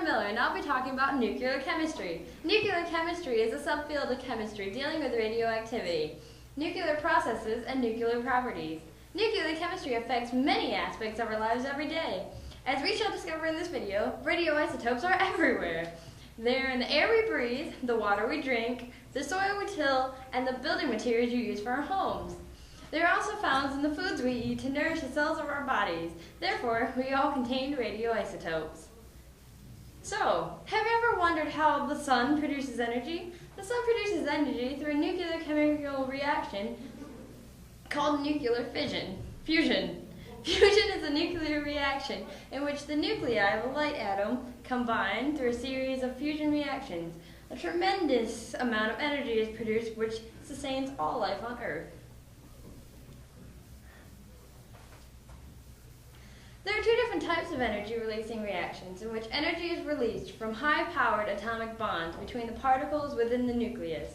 Miller, and I'll be talking about nuclear chemistry. Nuclear chemistry is a subfield of chemistry dealing with radioactivity, nuclear processes, and nuclear properties. Nuclear chemistry affects many aspects of our lives every day. As we shall discover in this video, radioisotopes are everywhere. They're in the air we breathe, the water we drink, the soil we till, and the building materials you use for our homes. They are also found in the foods we eat to nourish the cells of our bodies. Therefore, we all contain radioisotopes. So, have you ever wondered how the sun produces energy? The sun produces energy through a nuclear chemical reaction called nuclear fission. Fusion. Fusion is a nuclear reaction in which the nuclei of a light atom combine through a series of fusion reactions. A tremendous amount of energy is produced which sustains all life on Earth. There are two different types of energy-releasing reactions in which energy is released from high-powered atomic bonds between the particles within the nucleus.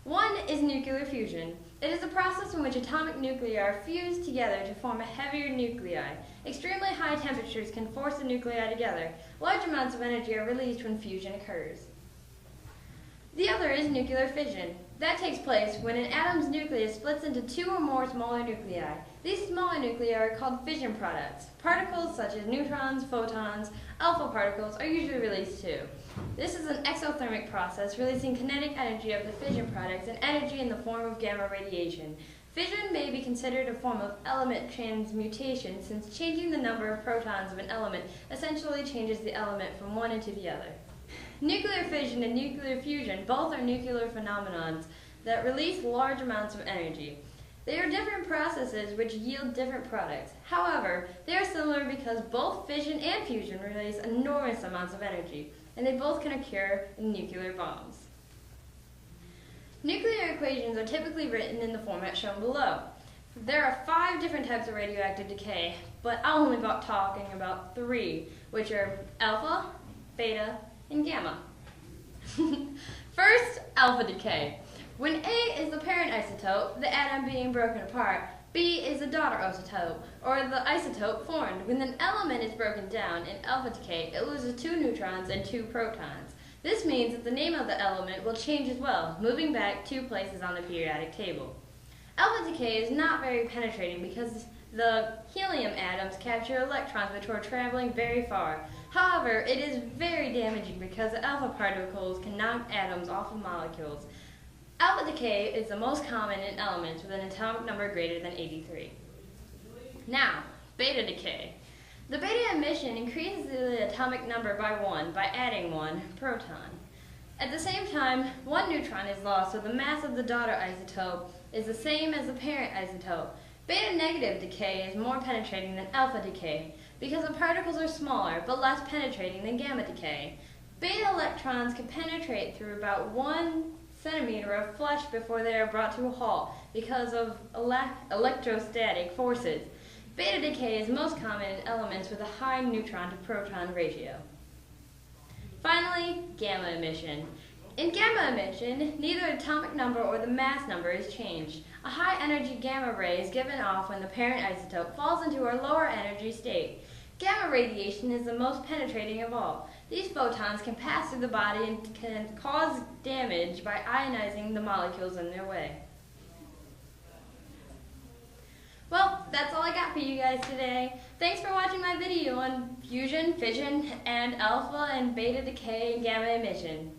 One is nuclear fusion. It is a process in which atomic nuclei are fused together to form a heavier nuclei. Extremely high temperatures can force the nuclei together. Large amounts of energy are released when fusion occurs. The other is nuclear fission. That takes place when an atom's nucleus splits into two or more smaller nuclei. These smaller nuclei are called fission products. Particles such as neutrons, photons, alpha particles are usually released too. This is an exothermic process releasing kinetic energy of the fission products and energy in the form of gamma radiation. Fission may be considered a form of element transmutation since changing the number of protons of an element essentially changes the element from one into the other. Nuclear fission and nuclear fusion both are nuclear phenomenons that release large amounts of energy. They are different processes which yield different products. However, they are similar because both fission and fusion release enormous amounts of energy, and they both can occur in nuclear bombs. Nuclear equations are typically written in the format shown below. There are 5 different types of radioactive decay, but I'll only be talking about 3, which are alpha, beta, and gamma. First, alpha decay. When A is the parent isotope, the atom being broken apart, B is the daughter isotope, or the isotope formed. When an element is broken down in alpha decay, it loses 2 neutrons and 2 protons. This means that the name of the element will change as well, moving back 2 places on the periodic table. Alpha decay is not very penetrating because the helium atoms capture electrons which are traveling very far. However, it is very damaging because the alpha particles can knock atoms off of molecules. Alpha decay is the most common in elements with an atomic number greater than 83. Now, beta decay. The beta emission increases the atomic number by 1 by adding 1 proton. At the same time, 1 neutron is lost, so the mass of the daughter isotope is the same as the parent isotope. Beta negative decay is more penetrating than alpha decay because the particles are smaller but less penetrating than gamma decay. Beta electrons can penetrate through about 1 centimeter of flesh before they are brought to a halt because of electrostatic forces. Beta decay is most common in elements with a high neutron to proton ratio. Finally, gamma emission. In gamma emission, neither atomic number or the mass number is changed. A high energy gamma ray is given off when the parent isotope falls into a lower energy state. Gamma radiation is the most penetrating of all. These photons can pass through the body and can cause damage by ionizing the molecules in their way. Well, that's all I got for you guys today. Thanks for watching my video on fusion, fission, and alpha and beta decay and gamma emission.